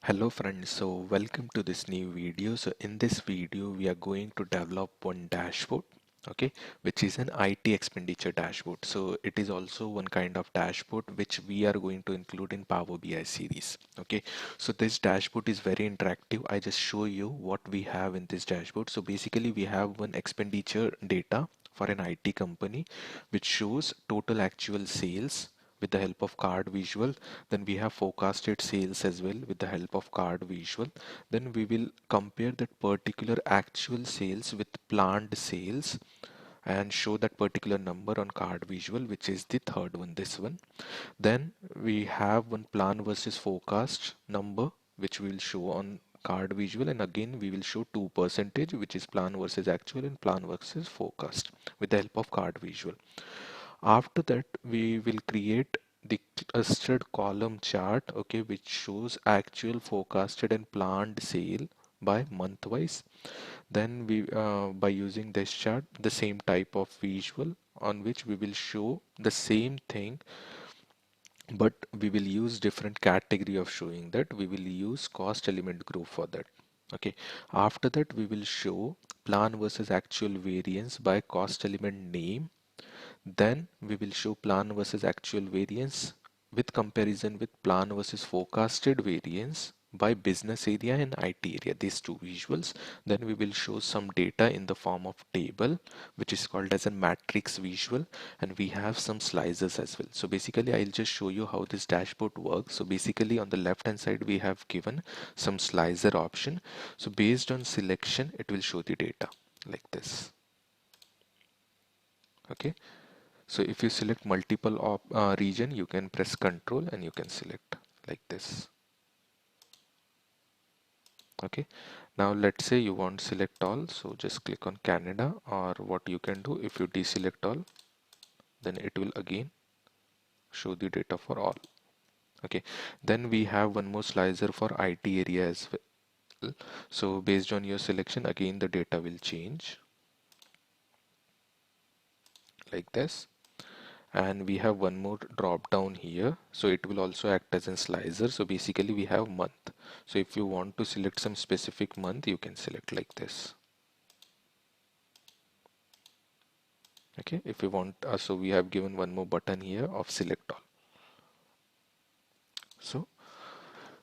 Hello friends, so welcome to this new video. So in this video we are going to develop one dashboard, okay, which is an IT expenditure dashboard. So it is also one kind of dashboard which we are going to include in Power BI series. Okay, so this dashboard is very interactive. I just show you what we have in this dashboard. So basically we have one expenditure data for an IT company which shows total actual sales with the help of card visual. Then we have forecasted sales as well with the help of card visual. Then we will compare that particular actual sales with planned sales and show that particular number on card visual, which is the third one, this one. Then we have one plan versus forecast number which we will show on card visual, and again we will show 2% which is plan versus actual and plan versus forecast with the help of card visual. After that we will create the clustered column chart, okay, which shows actual forecasted and planned sale by month wise. Then we by using this chart, the same type of visual on which we will show the same thing, but we will use different category of showing that. We will use cost element group for that. Okay, after that we will show plan versus actual variance by cost element name. Then we will show plan versus actual variance with comparison with plan versus forecasted variance by business area and IT area, these two visuals. Then we will show some data in the form of table, which is called as a matrix visual, and we have some slicers as well. So basically I'll just show you how this dashboard works. So basically on the left hand side we have given some slicer option. So based on selection it will show the data like this. Okay, so if you select multiple region, you can press Control and you can select like this. Okay, now let's say you want select all, so just click on Canada, or what you can do, if you deselect all, then it will again show the data for all. Okay, then we have one more slicer for IT area as well. So based on your selection, again the data will change like this. And we have one more drop down here, so it will also act as a slicer. So basically we have month, so if you want to select some specific month, you can select like this. Okay, if you want so we have given one more button here of select all. So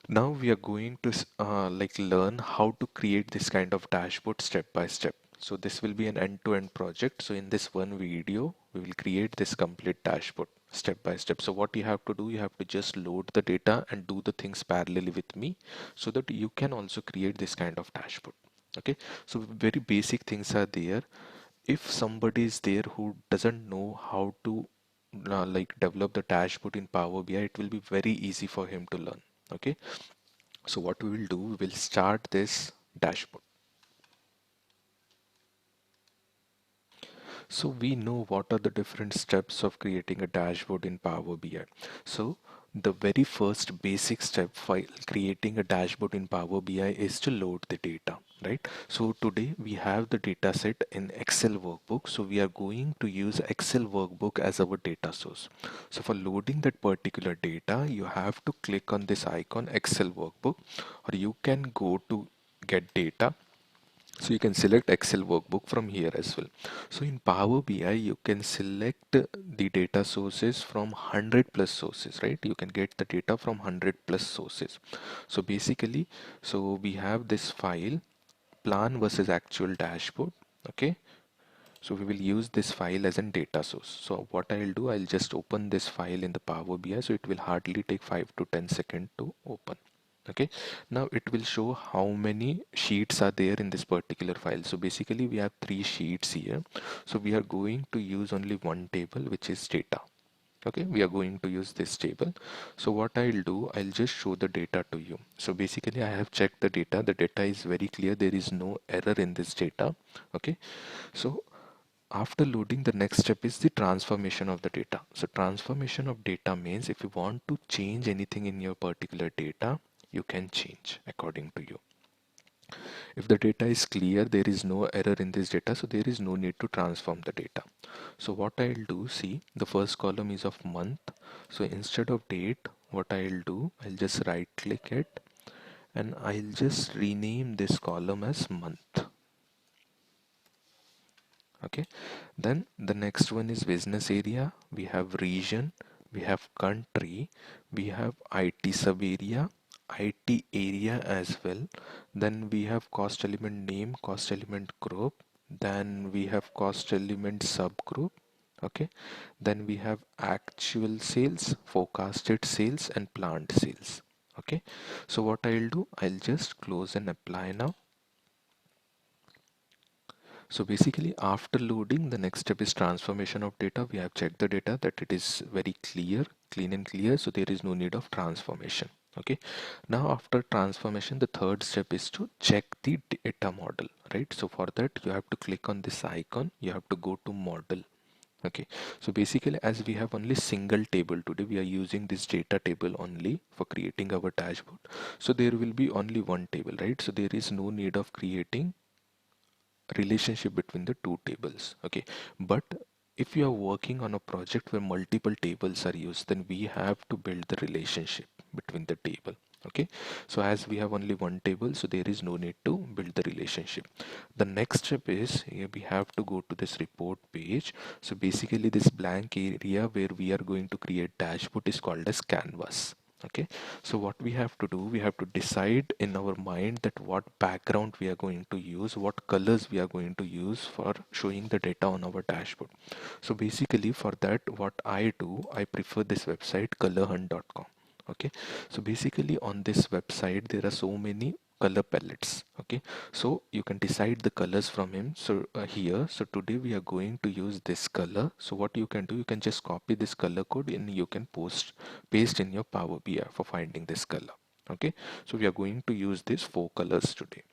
now we are going to like learn how to create this kind of dashboard step by step. So this will be an end-to-end project. So in this one video, we will create this complete dashboard step by step. So what you have to do, you have to just load the data and do the things parallelly with me so that you can also create this kind of dashboard. Okay, so very basic things are there. If somebody is there who doesn't know how to like develop the dashboard in Power BI, it will be very easy for him to learn. Okay, so what we will do, we will start this dashboard. So we know what are the different steps of creating a dashboard in Power BI. So the very first basic step for creating a dashboard in Power BI is to load the data, right? So today we have the data set in Excel workbook. So we are going to use Excel workbook as our data source. So for loading that particular data, you have to click on this icon Excel workbook, or you can go to get data. So you can select Excel workbook from here as well. So in Power BI, you can select the data sources from 100 plus sources, right? You can get the data from 100 plus sources. So basically, so we have this file, plan versus actual dashboard. Okay. So we will use this file as a data source. So what I'll do, I'll just open this file in the Power BI. So it will hardly take 5 to 10 seconds to open. Okay, now it will show how many sheets are there in this particular file. So basically we have 3 sheets here. So we are going to use only one table, which is data. Okay, we are going to use this table. So what I'll do, I'll just show the data to you. So basically I have checked the data is very clear, there is no error in this data. Okay, so after loading, the next step is the transformation of the data. So transformation of data means if you want to change anything in your particular data, you can change according to you. If the data is clear, there is no error in this data, so there is no need to transform the data. So what I'll do, see, the first column is of month. So instead of date, what I'll do, I'll just right click it and I'll just rename this column as month. Okay, then the next one is business area. We have region, we have country, we have IT sub area, IT area as well. Then we have cost element name, cost element group. Then we have cost element subgroup. Okay, then we have actual sales, forecasted sales, and planned sales. Okay, so what I'll do, I'll just close and apply now. So basically after loading, the next step is transformation of data. We have checked the data that it is very clear, clean and clear. So there is no need of transformation. Okay. Now after transformation, the third step is to check the data model, right? So for that, you have to click on this icon. You have to go to model. Okay, so basically as we have only single table today, we are using this data table only for creating our dashboard. So there will be only one table, right? So there is no need of creating relationship between the two tables. Okay, but if you are working on a project where multiple tables are used, then we have to build the relationship between the table. Okay, so as we have only one table, so there is no need to build the relationship. The next step is here we have to go to this report page. So basically this blank area where we are going to create dashboard is called as canvas. Okay, so what we have to do, we have to decide in our mind that what background we are going to use, what colors we are going to use for showing the data on our dashboard. So basically for that, what I do, I prefer this website colorhunt.com. Okay, so basically on this website there are so many color palettes. Okay, so you can decide the colors from him. So here, so today we are going to use this color. So what you can do, you can just copy this color code and you can paste in your Power BI for finding this color. Okay, so we are going to use these four colors today.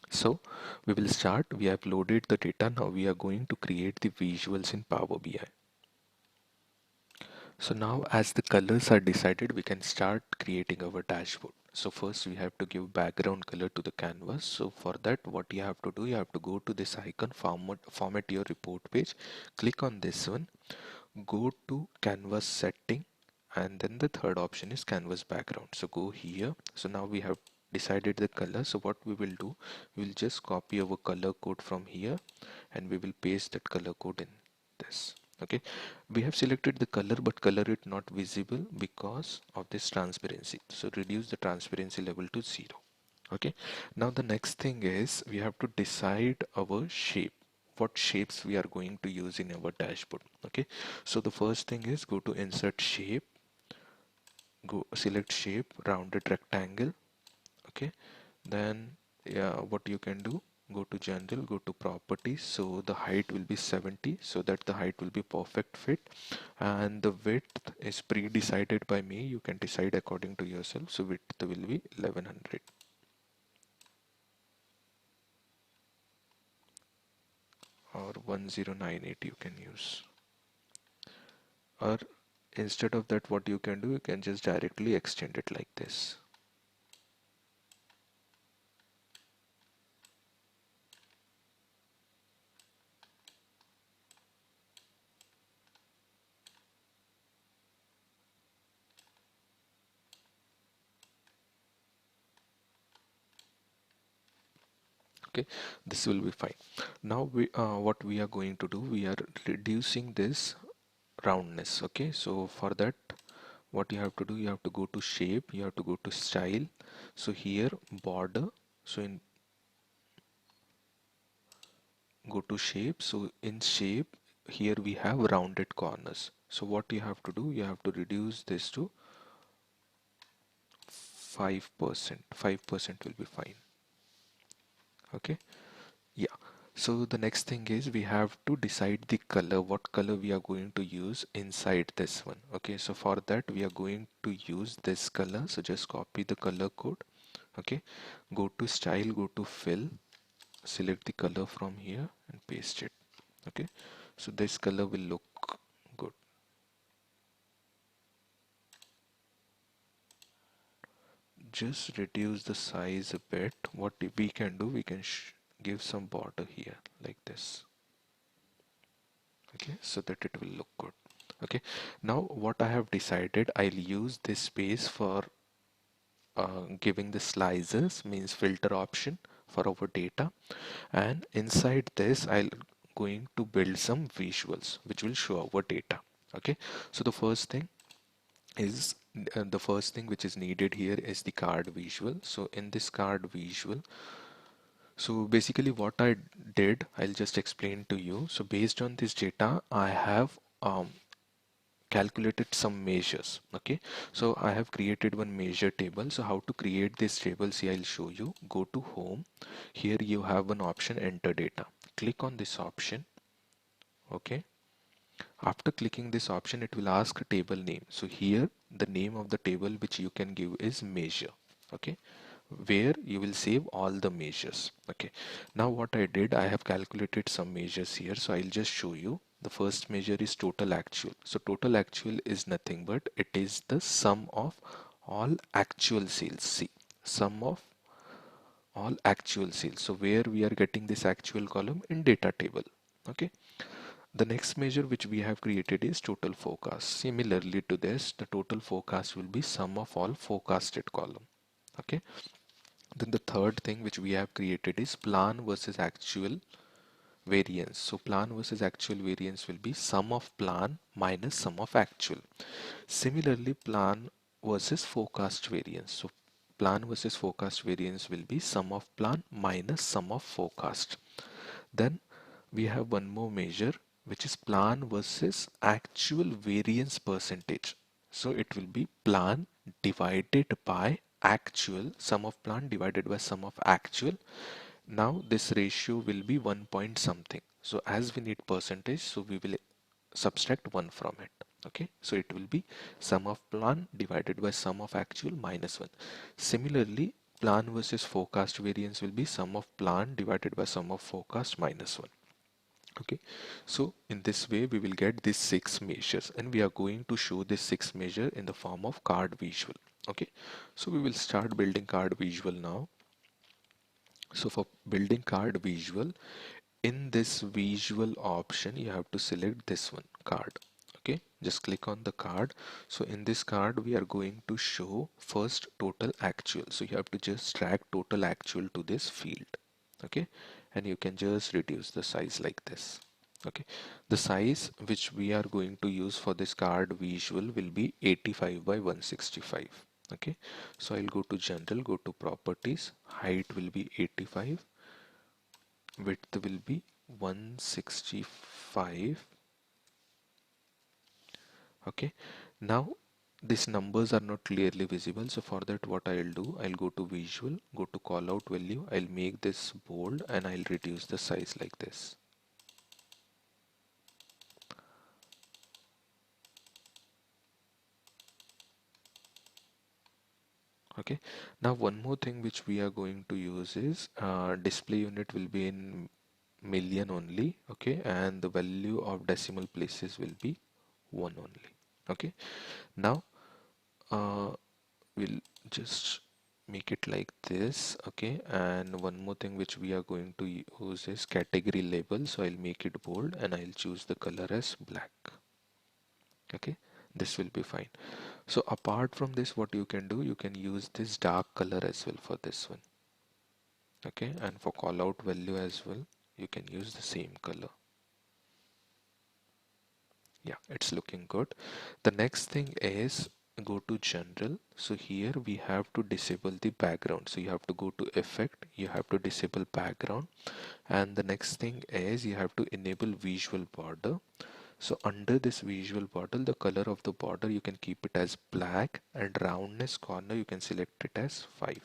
So we will start. We have loaded the data. Now we are going to create the visuals in Power BI. So now as the colors are decided, we can start creating our dashboard. So first we have to give background color to the canvas. So for that, what you have to do, you have to go to this icon, format your report page, click on this one, go to canvas setting, and then the third option is canvas background. So go here. So now we have decided the color. So what we will do, we will just copy our color code from here and we will paste that color code in this. Okay, we have selected the color, but color is not visible because of this transparency. So reduce the transparency level to 0. Okay, now the next thing is we have to decide our shape, what shapes we are going to use in our dashboard. Okay, so the first thing is go to insert shape, go select shape, rounded rectangle. Okay, then yeah, what you can do, go to general, go to properties. So the height will be 70, so that the height will be perfect fit, and the width is pre-decided by me. You can decide according to yourself. So width will be 1100 or 1098 you can use. Or instead of that, what you can do, you can just directly extend it like this. Okay, this will be fine. Now we what we are going to do, we are reducing this roundness. Okay, so for that, what you have to do, you have to go to shape, you have to go to style. So here border, so in go to shape. So in shape, here we have rounded corners. So what you have to do, you have to reduce this to 5%. 5% will be fine. Okay, yeah. So the next thing is we have to decide the color, what color we are going to use inside this one. Okay, so for that we are going to use this color. So just copy the color code. Okay, go to style, go to fill, select the color from here and paste it. Okay, so this color will look good. Just reduce the size a bit. What we can do, we can give some border here like this. Okay, so that it will look good. Okay, now what I have decided, I'll use this space for giving the slices, means filter option for our data, and inside this I'll going to build some visuals which will show our data. Okay, so is the first thing which is needed here is the card visual. So in this card visual, so basically what I did, I'll just explain to you. So based on this data, I have calculated some measures. Okay, so I have created one measure table. So how to create this table, see, I'll show you. Go to home. Here you have an option, enter data. Click on this option. Okay, after clicking this option, it will ask table name. So here the name of the table which you can give is measure. Okay, where you will save all the measures. Okay, now what I did, I have calculated some measures here, so I'll just show you. The first measure is total actual. So total actual is nothing but it is the sum of all actual sales. See, sum of all actual sales. So where we are getting this actual column in data table. Okay, the next measure which we have created is total forecast. Similarly to this, the total forecast will be sum of all forecasted column. Okay, then the third thing which we have created is plan versus actual variance. So plan versus actual variance will be sum of plan minus sum of actual. Similarly, plan versus forecast variance. So plan versus forecast variance will be sum of plan minus sum of forecast. Then we have one more measure which is plan versus actual variance percentage. So it will be plan divided by actual, sum of plan divided by sum of actual. Now this ratio will be 1 point something. So as we need percentage, so we will subtract 1 from it. Okay, so it will be sum of plan divided by sum of actual minus 1. Similarly, plan versus forecast variance will be sum of plan divided by sum of forecast minus 1. Okay, so in this way we will get these 6 measures, and we are going to show this 6 measure in the form of card visual. Okay, so we will start building card visual now. So for building card visual, in this visual option you have to select this one, card. Okay, just click on the card. So in this card we are going to show first total actual. So you have to just drag total actual to this field. Okay, and you can just reduce the size like this. Okay, the size which we are going to use for this card visual will be 85 by 165. Okay, so I'll go to general, go to properties, height will be 85, width will be 165. Okay, now these numbers are not clearly visible, so for that what I'll do, I'll go to visual, go to call out value, I'll make this bold and I'll reduce the size like this. Okay, now one more thing which we are going to use is display unit will be in million only. Okay, and the value of decimal places will be 1 only. Okay, now we'll just make it like this. Okay, and one more thing which we are going to use is category label, so I'll make it bold and I'll choose the color as black. Okay, this will be fine. So apart from this, what you can do, you can use this dark color as well for this one. Okay, and for call out value as well, you can use the same color. Yeah, it's looking good. The next thing is go to general. So here we have to disable the background. So you have to go to effect, you have to disable background, and the next thing is you have to enable visual border. So under this visual border, the color of the border you can keep it as black, and roundness corner you can select it as 5,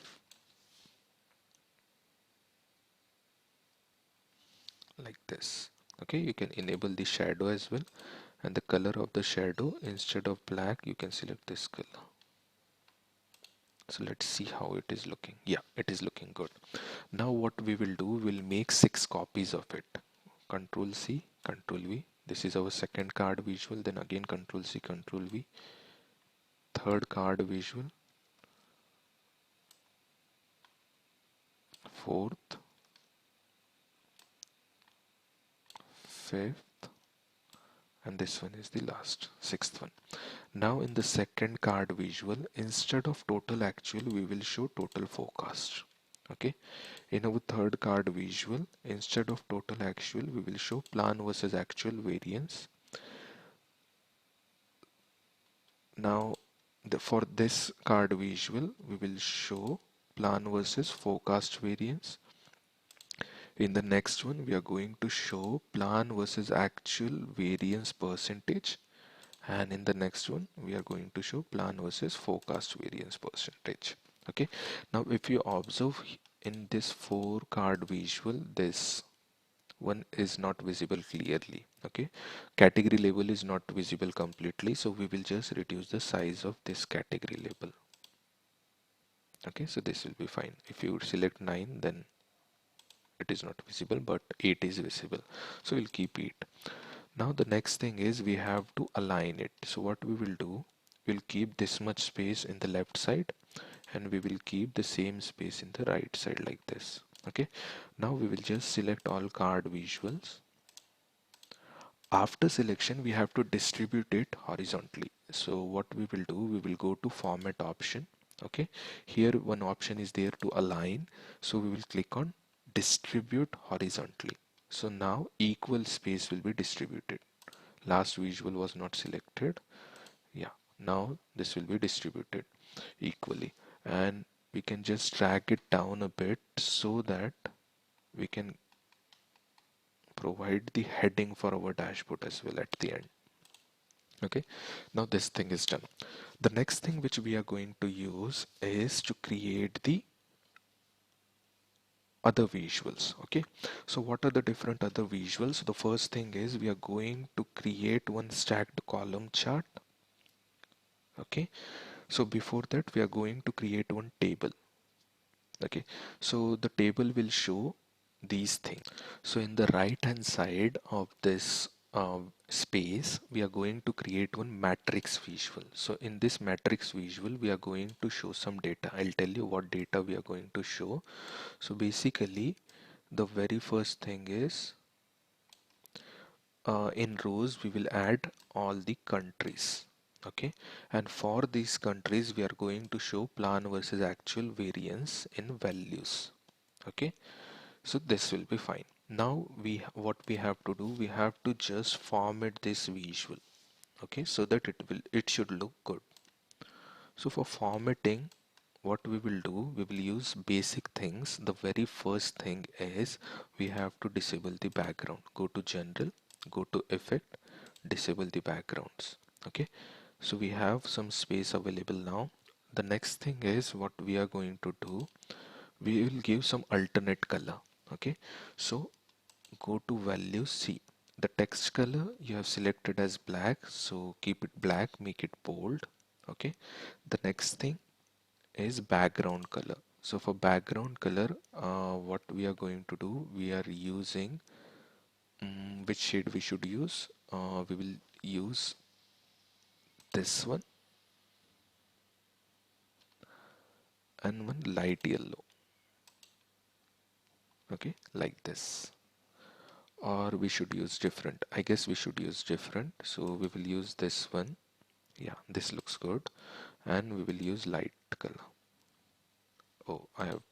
like this. Okay, you can enable the shadow as well, and the color of the shadow, instead of black you can select this color. So let's see how it is looking. Yeah, it is looking good. Now what we will do, we'll make 6 copies of it. Control C, Control V. This is our second card visual. Then again Control C, Control V. Third card visual. Fourth. Fifth. And this one is the last, sixth one. Now in the second card visual, instead of total actual, we will show total forecast. Okay. In our third card visual, instead of total actual, we will show plan versus actual variance. Now for this card visual, we will show plan versus forecast variance. In the next one, we are going to show plan versus actual variance percentage. And in the next one, we are going to show plan versus forecast variance percentage. Okay. Now, if you observe in this four card visual, this one is not visible clearly. Okay. Category label is not visible completely. So we will just reduce the size of this category label. Okay. So this will be fine. If you select 9, then it is not visible, but 8 is visible. So we'll keep 8. Now the next thing is we have to align it. So what we will do, we'll keep this much space in the left side and we will keep the same space in the right side like this. Okay. Now we will just select all card visuals. After selection, we have to distribute it horizontally. So what we will do, we will go to format option. Okay. Here one option is there to align. So we will click on distribute horizontally. So now equal space will be distributed. Last visual was not selected. Yeah, now this will be distributed equally, and we can just drag it down a bit so that we can provide the heading for our dashboard as well at the end. Okay, now this thing is done. The next thing which we are going to use is to create the other visuals. Okay, so what are the different other visuals? The first thing is we are going to create one stacked column chart. Okay, so before that we are going to create one table. Okay, so the table will show these things. So in the right hand side of this space, we are going to create one matrix visual. So in this matrix visual, we are going to show some data. I'll tell you what data we are going to show. So basically, the very first thing is in rows, we will add all the countries. Okay, and for these countries, we are going to show plan versus actual variance in values. Okay, so this will be fine. Now what we have to do, we have to just format this visual. Okay, so that it should look good. So for formatting, what we will do, we will use basic things. The very first thing is we have to disable the background. Go to general, go to effect, disable the backgrounds. Okay, so we have some space available now. The next thing is what we are going to do, we will give some alternate color. Okay, so go to value C. The text color you have selected as black, so keep it black, make it bold. Okay, the next thing is background color. So for background color, what we are going to do, we are using which shade we should use. We will use this one and one light yellow. Okay, like this. Or we should use different. I guess we should use different. So we will use this one. Yeah, this looks good. And we will use light color. Oh, I have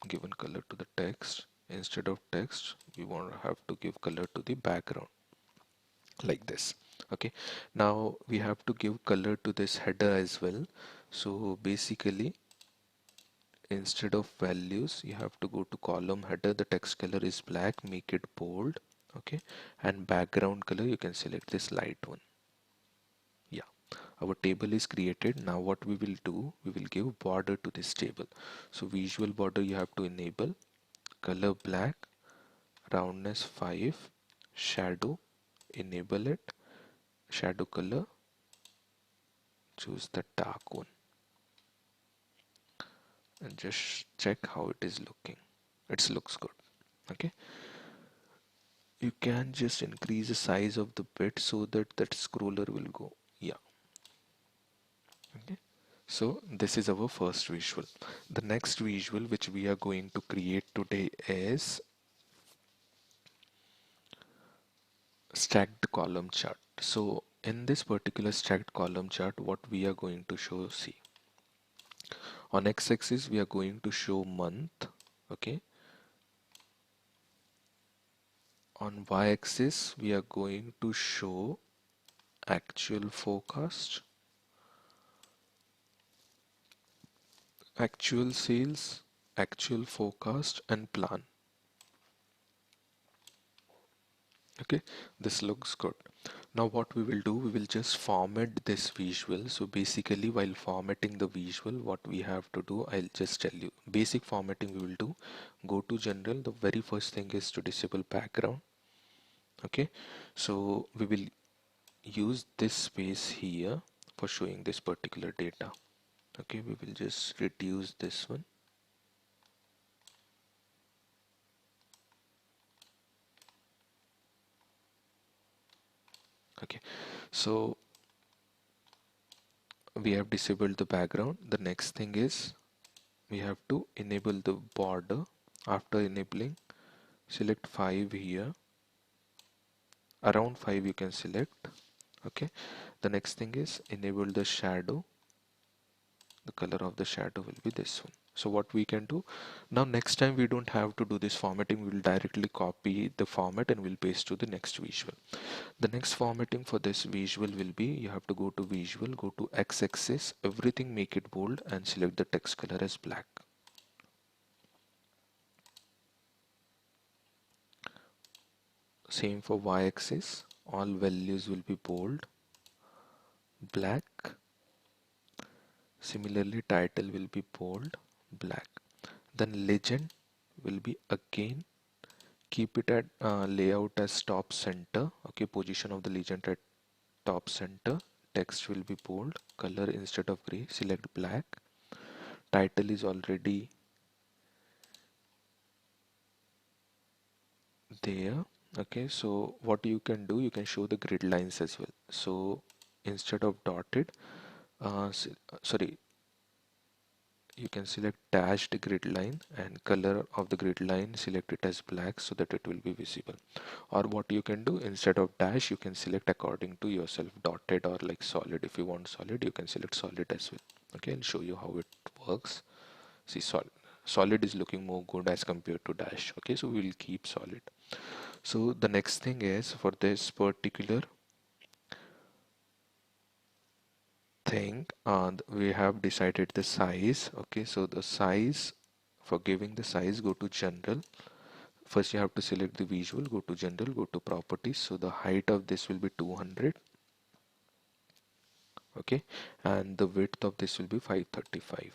given color to the text. Instead of text, we want to have to give color to the background like this. Okay, now we have to give color to this header as well. So basically, instead of values, you have to go to column header. The text color is black, make it bold. Okay, and background color, you can select this light one. Yeah, our table is created. Now what we will do, we will give border to this table. So visual border you have to enable, color black, roundness 5, shadow, enable it, shadow color, choose the dark one, and just check how it is looking. It looks good. Okay, you can just increase the size of the bit so that that scroller will go. Yeah. Okay, so this is our first visual. The next visual which we are going to create today is stacked column chart. So in this particular stacked column chart, what we are going to show, see, on x-axis we are going to show month, okay. On y-axis we are going to show actual forecast, actual sales, actual forecast and plan. Okay, this looks good. Now what we will do, we will just format this visual. So basically while formatting the visual, what we have to do, I'll just tell you. Basic formatting we will do. Go to general. The very first thing is to disable background. Okay, so we will use this space here for showing this particular data. Okay, we will just reduce this one. Okay, so we have disabled the background. The next thing is we have to enable the border. After enabling, select 5 here, around 5 you can select. Okay, the next thing is enable the shadow. The color of the shadow will be this one. So what we can do now, next time we don't have to do this formatting, we will directly copy the format and we'll paste to the next visual. The next formatting for this visual will be, you have to go to visual, go to x-axis, everything make it bold and select the text color as black. Same for y-axis, all values will be bold, black. Similarly, title will be bold, black. Then legend will be again, keep it at layout as top center. Okay, position of the legend at top center. Text will be bold, color instead of gray, select black. Title is already there. Okay, so what you can do, you can show the grid lines as well. So instead of dotted, sorry, you can select dashed grid line and color of the grid line select it as black so that it will be visible. Or what you can do, instead of dash you can select according to yourself, dotted or like solid. If you want solid, you can select solid as well. Okay, I'll show you how it works. See, solid is looking more good as compared to dash. Okay, so we will keep solid. So the next thing is, for this particular thing, we have decided the size. Okay, so the size, for giving the size, go to general. First you have to select the visual, go to general, go to properties. So the height of this will be 200. Okay, and the width of this will be 535.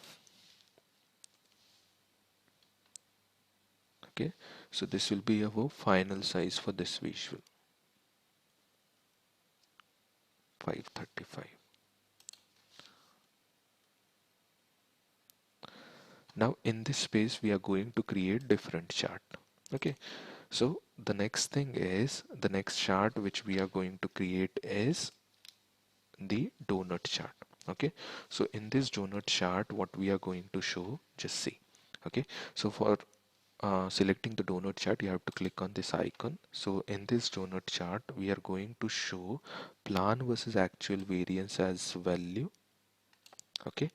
Okay, so this will be our final size for this visual, 535. Now in this space we are going to create different chart. Okay, so the next thing is, the next chart which we are going to create is the donut chart. Okay, so in this donut chart what we are going to show, just see. Okay, so for selecting the donut chart, you have to click on this icon. So in this donut chart we are going to show plan versus actual variance as value. Okay,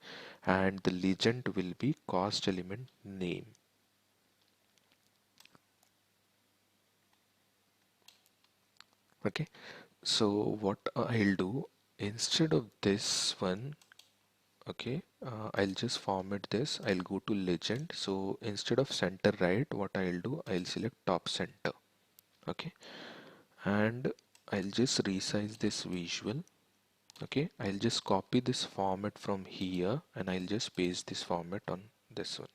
and the legend will be cost element name. Okay, so what I'll do, instead of this one, okay, I'll just format this. I'll go to legend. So instead of center right, what I'll do, I'll select top center. Okay, and I'll just resize this visual. Okay, I'll just copy this format from here and I'll just paste this format on this one.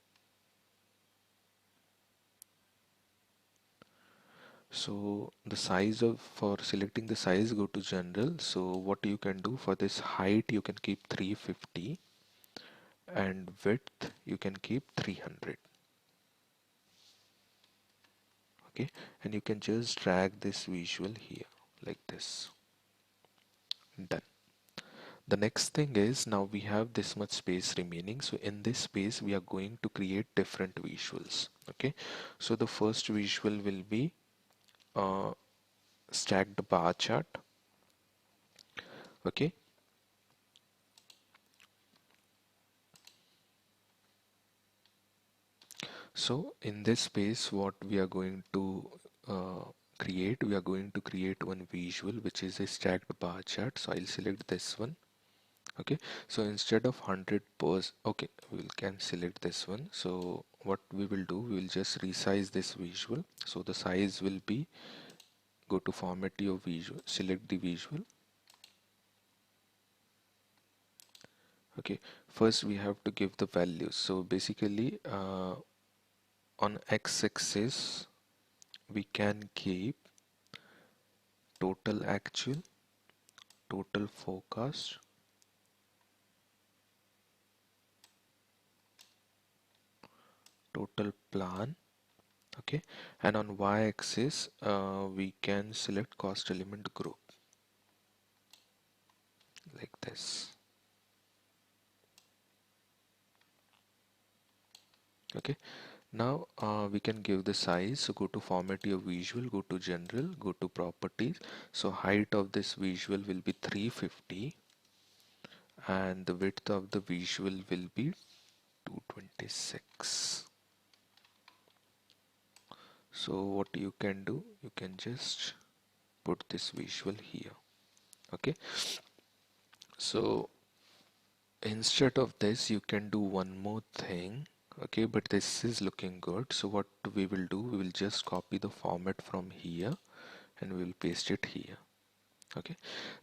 So the size of, for selecting the size, go to general. So what you can do, for this height you can keep 350 and width you can keep 300. Okay, and you can just drag this visual here like this. Done. The next thing is, now we have this much space remaining. So in this space we are going to create different visuals. Okay, so the first visual will be stacked bar chart. Okay, so in this space, what we are going to uh, create, we are going to create one visual which is a stacked bar chart. So I'll select this one. Okay, so instead of 100%, okay, we can select this one. So what we will do, we will just resize this visual. So the size will be, go to format your visual, select the visual. Okay, first we have to give the values. So basically on x-axis we can keep total actual, total forecast, total plan. Okay, and on y-axis we can select cost element group like this. Okay, now we can give the size. So go to format your visual, go to general, go to properties. So height of this visual will be 350 and the width of the visual will be 226. So what you can do, you can just put this visual here. Okay, so instead of this you can do one more thing. Okay, but this is looking good. So what we will do, we will just copy the format from here and we will paste it here. Okay,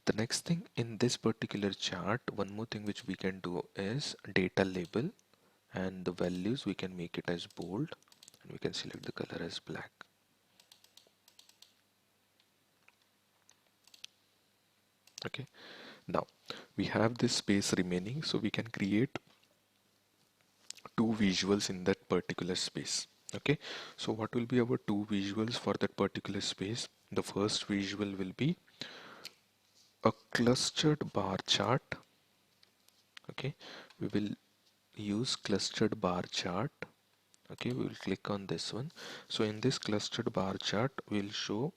the next thing in this particular chart, one more thing which we can do is data label, and the values we can make it as bold and we can select the color as black. Okay, now we have this space remaining, so we can create two visuals in that particular space. Okay, so what will be our two visuals for that particular space? The first visual will be a clustered bar chart. Okay, we will use clustered bar chart. Okay, we will click on this one. So in this clustered bar chart we'll show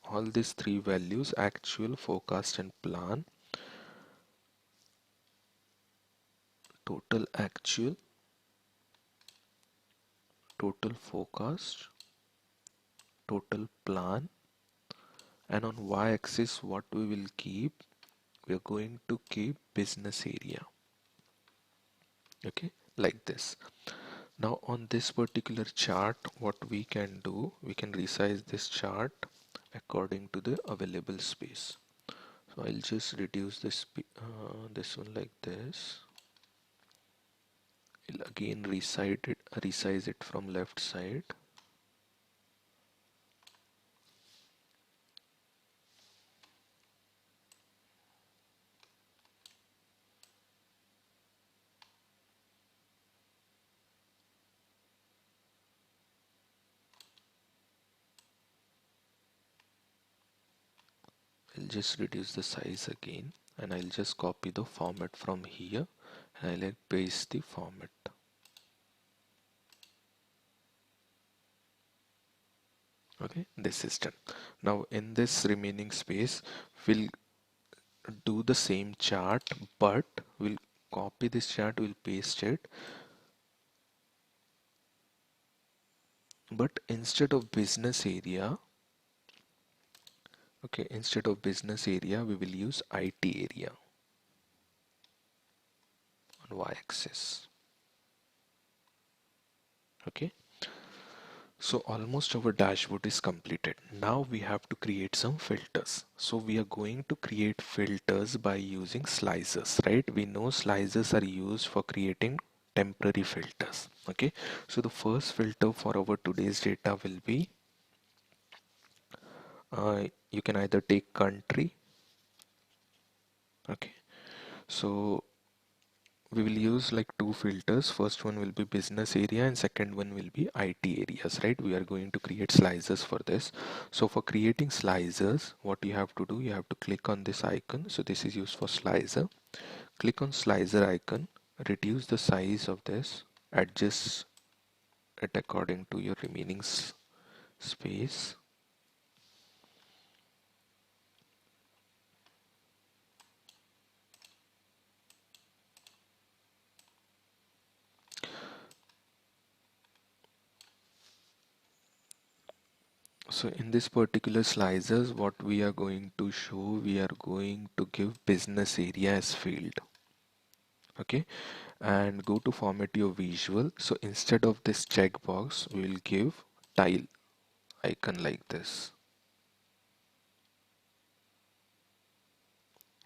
all these three values: actual, forecast and plan. Total actual, total forecast, total plan, and on y-axis what we will keep, we are going to keep business area. Okay, like this. Now on this particular chart, what we can do, we can resize this chart according to the available space. So I'll just reduce this one like this. I'll again resize it from left side. I'll just reduce the size again and I'll just copy the format from here and I'll paste the format. Okay, this is done. Now in this remaining space we'll do the same chart, but we'll copy this chart, we'll paste it, but instead of business area, okay, instead of business area we will use IT area on y-axis. Okay, so almost our dashboard is completed. Now we have to create some filters. So we are going to create filters by using slicers, right? We know slicers are used for creating temporary filters. Okay, so the first filter for our today's data will be you can either take country. Okay, so we will use like two filters. First one will be business area and second one will be IT areas, right? We are going to create slicers for this. So for creating slicers, what you have to do, you have to click on this icon. So this is used for slicer. Click on slicer icon, reduce the size of this, adjust it according to your remaining space. So in this particular slices, what we are going to show, we are going to give business area as field. Okay, and go to format your visual. So instead of this checkbox, we will give tile icon like this.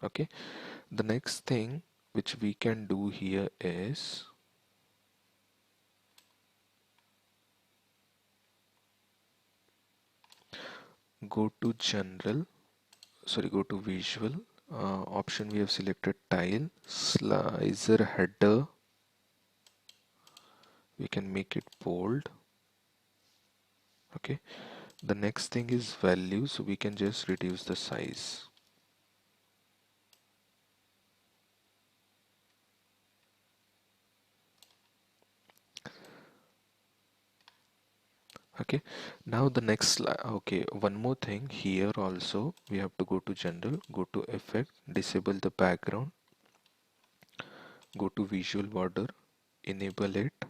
Okay, the next thing which we can do here is go to general, sorry, go to visual, option we have selected tile, slicer header, we can make it bold. Okay, the next thing is value, so we can just reduce the size. Okay, now the next slide. Okay, one more thing here also, we have to go to general, go to effect, disable the background, go to visual border, enable it,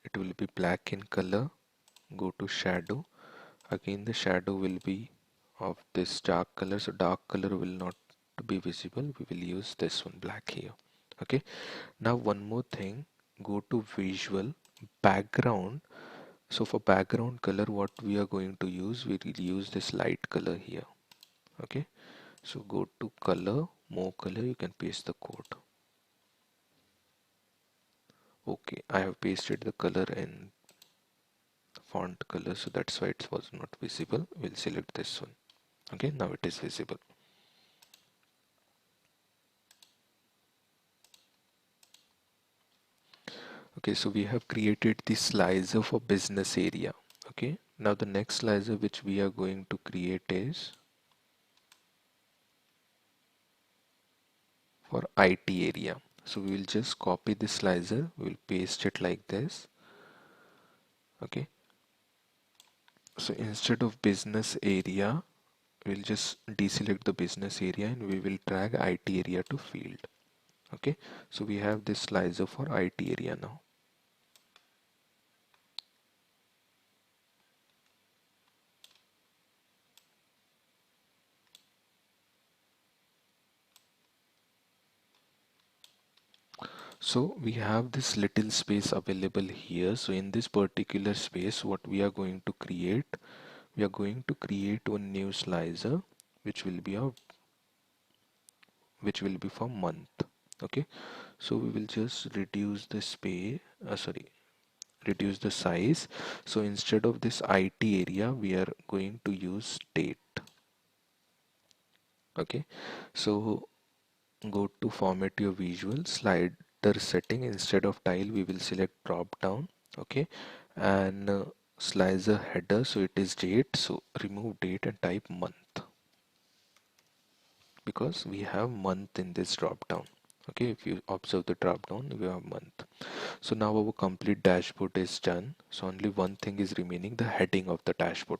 it will be black in color, go to shadow, again the shadow will be of this dark color, so dark color will not be visible, we will use this one black here. Okay, now one more thing, go to visual background. So for background color, what we are going to use, we will use this light color here. Okay, so go to color, more color, you can paste the code. Okay, I have pasted the color in font color, so that's why it was not visible. We'll select this one. Okay, now it is visible. Okay, so we have created the slicer for business area. Okay, now the next slicer which we are going to create is for IT area. So we will just copy this slicer, we will paste it like this. Okay, so instead of business area, we'll just deselect the business area and we will drag IT area to field. Okay, so we have this slicer for IT area now. So we have this little space available here. So in this particular space, what we are going to create, we are going to create one new slicer which will be for month. Okay, so we will just reduce the space, reduce the size. So instead of this IT area, we are going to use date. Okay, so go to format your visual slider setting, instead of tile we will select drop down. Okay, and slicer header, so it is date, so remove date and type month, because we have month in this drop down. Okay, if you observe the drop down, we have month. So now our complete dashboard is done, so only one thing is remaining, the heading of the dashboard.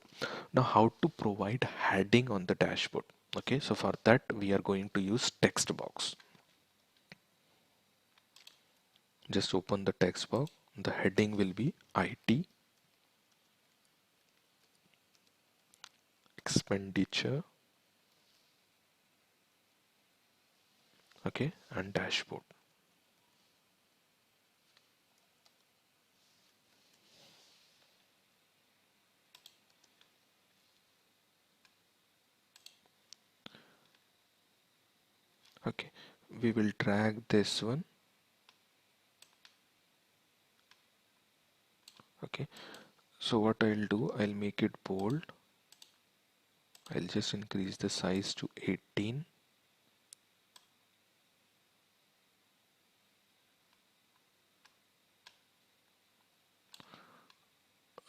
Now how to provide heading on the dashboard? Okay, so for that we are going to use text box. Just open the text box, the heading will be IT expenditure, okay, and dashboard. Okay, we will drag this one. Okay, so what I'll do, I'll make it bold, I'll just increase the size to 18.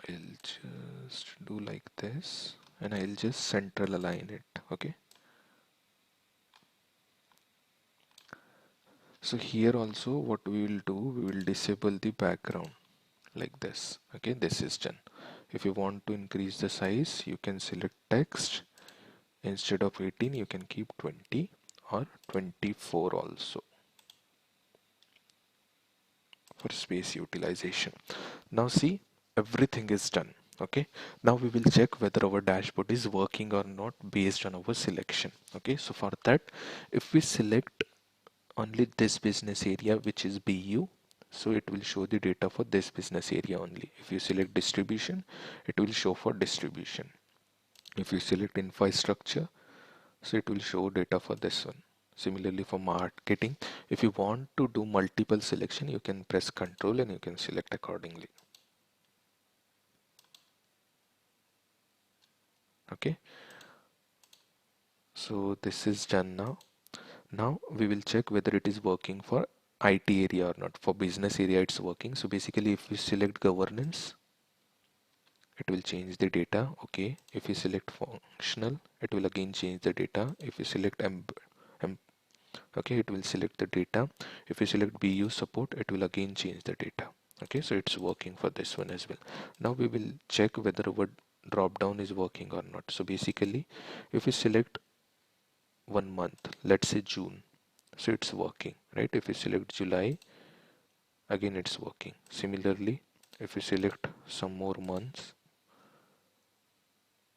I'll just do like this and I'll just central align it. Okay, so here also what we will do, we will disable the background like this. Okay, this is done. If you want to increase the size, you can select text, instead of 18 you can keep 20 or 24 also for space utilization. Now see, everything is done. Okay, now we will check whether our dashboard is working or not based on our selection. Okay, so for that, if we select only this business area, which is BU, so it will show the data for this business area only. If you select distribution, it will show for distribution. If you select infrastructure, so it will show data for this one. Similarly for marketing, if you want to do multiple selection, you can press Control and you can select accordingly. Okay, so this is done now. Now we will check whether it is working for IT area or not. For business area it's working. So basically if we select governance, it will change the data. Okay, if you select functional, it will again change the data. If you select okay, it will select the data. If you select BU support, it will again change the data. Okay, so it's working for this one as well. Now we will check whether our drop down is working or not. So basically if you select one month, let's say June, so it's working, right? If you select July, again it's working. Similarly, if you select some more months,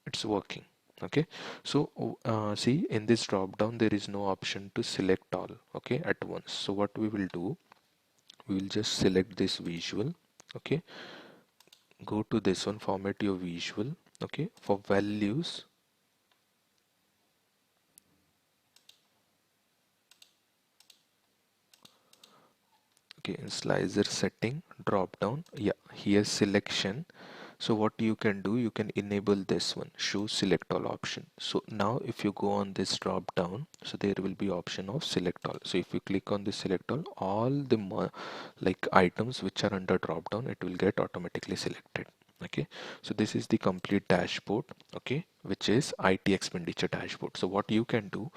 it's working. Okay, so see, in this drop down there is no option to select all, okay, at once. So what we will do, we will just select this visual. Okay, go to this one, format your visual. Okay, for values, okay, in slicer setting, drop down, yeah, here selection. So what you can do, you can enable this one, show select all option. So now if you go on this drop down, so there will be option of select all. So if you click on the select all the like items which are under drop down, it will get automatically selected. Okay, so this is the complete dashboard, okay, which is IT expenditure dashboard. So what you can do,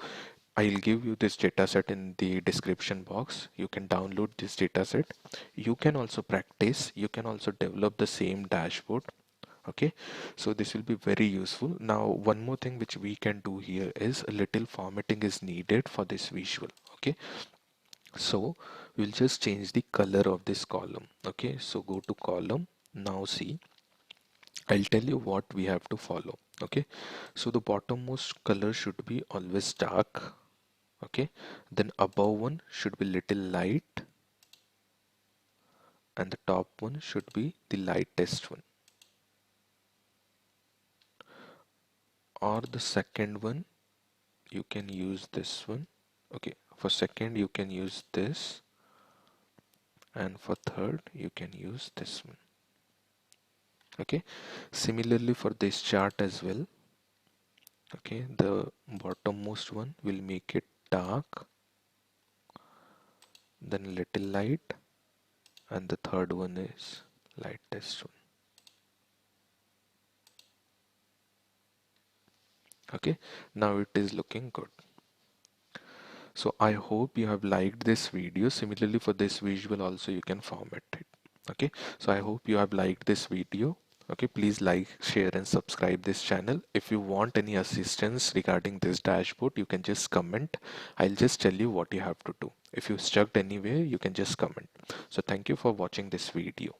I'll give you this dataset in the description box. You can download this dataset. You can also practice. You can also develop the same dashboard. Okay, so this will be very useful. Now, one more thing which we can do here is a little formatting is needed for this visual. Okay, so we'll just change the color of this column. Okay, so go to column. Now see, I'll tell you what we have to follow. Okay, so the bottommost color should be always dark. Okay, then above one should be little light and the top one should be the lightest one, or the second one you can use this one. Okay, for second you can use this, and for third you can use this one. Okay, similarly for this chart as well. Okay, the bottommost one will make it dark, then little light, and the third one is lightest one. Okay, now it is looking good. So I hope you have liked this video. Similarly for this visual also you can format it. Okay, so I hope you have liked this video. Okay, please like, share and subscribe this channel. If you want any assistance regarding this dashboard, you can just comment. I'll just tell you what you have to do. If you stuck anywhere, you can just comment. So thank you for watching this video.